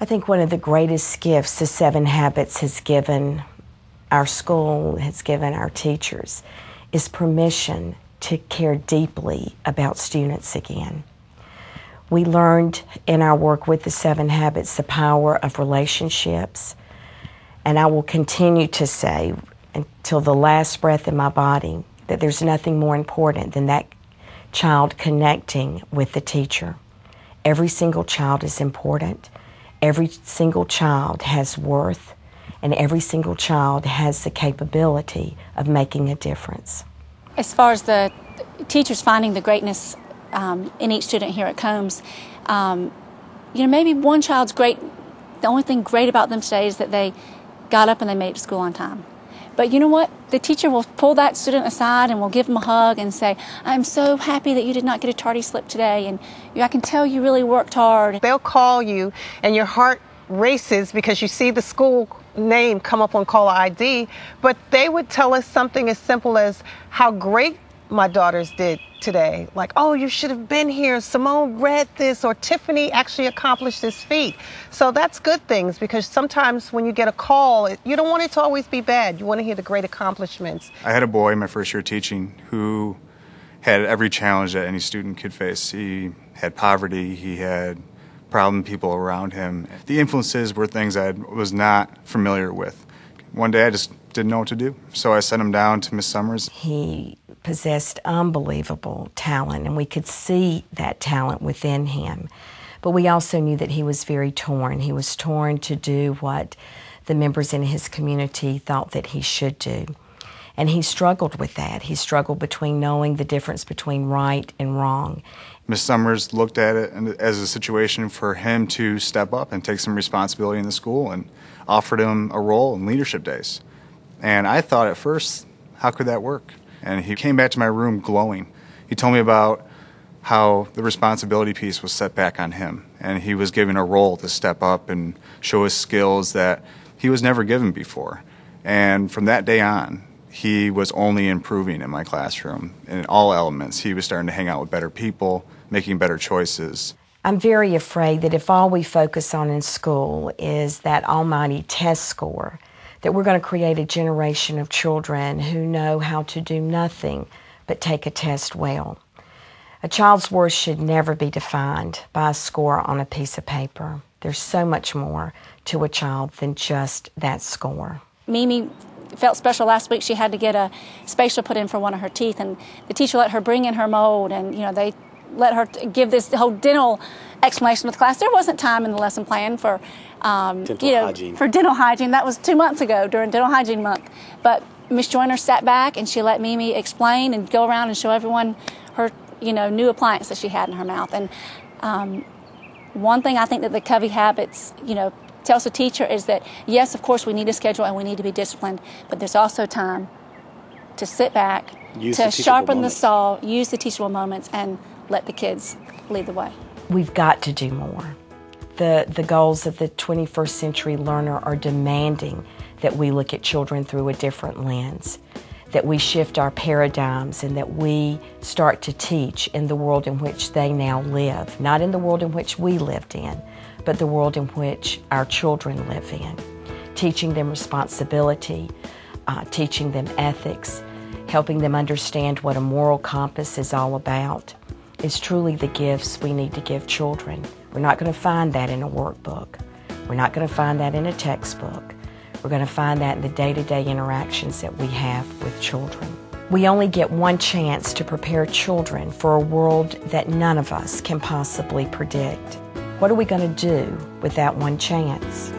I think one of the greatest gifts the 7 Habits has given our school, has given our teachers, is permission to care deeply about students again. We learned in our work with the 7 Habits the power of relationships, and I will continue to say until the last breath in my body that there's nothing more important than that child connecting with the teacher. Every single child is important. Every single child has worth, and every single child has the capability of making a difference. As far as the teachers finding the greatness in each student here at Combs, maybe one child's great, the only thing great about them today is that they got up and they made it to school on time. But you know what? The teacher will pull that student aside and will give them a hug and say, I'm so happy that you did not get a tardy slip today, and I can tell you really worked hard. They'll call you and your heart races because you see the school name come up on caller ID, but they would tell us something as simple as how great my daughters did today. Like, oh, you should have been here. Simone read this, or Tiffany actually accomplished this feat. So that's good things, because sometimes when you get a call, you don't want it to always be bad. You want to hear the great accomplishments. I had a boy in my first year teaching who had every challenge that any student could face. He had poverty, he had problem people around him. The influences were things I was not familiar with. One day I just didn't know what to do, so I sent him down to Miss Summers. He possessed unbelievable talent, and we could see that talent within him. But we also knew that he was very torn. He was torn to do what the members in his community thought that he should do. And he struggled with that. He struggled between knowing the difference between right and wrong. Miss Summers looked at it as a situation for him to step up and take some responsibility in the school, and offered him a role in leadership days. And I thought at first, how could that work? And he came back to my room glowing. He told me about how the responsibility piece was set back on him, and he was given a role to step up and show his skills that he was never given before. And from that day on, he was only improving in my classroom in all elements. He was starting to hang out with better people, making better choices. I'm very afraid that if all we focus on in school is that almighty test score, that we're going to create a generation of children who know how to do nothing but take a test well. A child's worth should never be defined by a score on a piece of paper. There's so much more to a child than just that score. Mimi felt special last week. She had to get a spatial put in for one of her teeth, and the teacher let her bring in her mold, and they let her give this whole dental explanation with the class. There wasn't time in the lesson plan for for dental hygiene. That was 2 months ago during Dental Hygiene Month. But Miss Joyner sat back and she let Mimi explain and go around and show everyone her new appliance that she had in her mouth. And one thing I think that the Covey Habits tells the teacher is that, yes, of course we need a schedule and we need to be disciplined, but there's also time to sit back, to sharpen the saw, use the teachable moments, and let the kids lead the way. We've got to do more. The goals of the 21st century learner are demanding that we look at children through a different lens, that we shift our paradigms, and that we start to teach in the world in which they now live, not in the world in which we lived in, but the world in which our children live in. Teaching them responsibility, teaching them ethics, helping them understand what a moral compass is all about, is truly the gifts we need to give children. We're not going to find that in a workbook. We're not going to find that in a textbook. We're going to find that in the day-to-day interactions that we have with children. We only get one chance to prepare children for a world that none of us can possibly predict. What are we going to do with that one chance?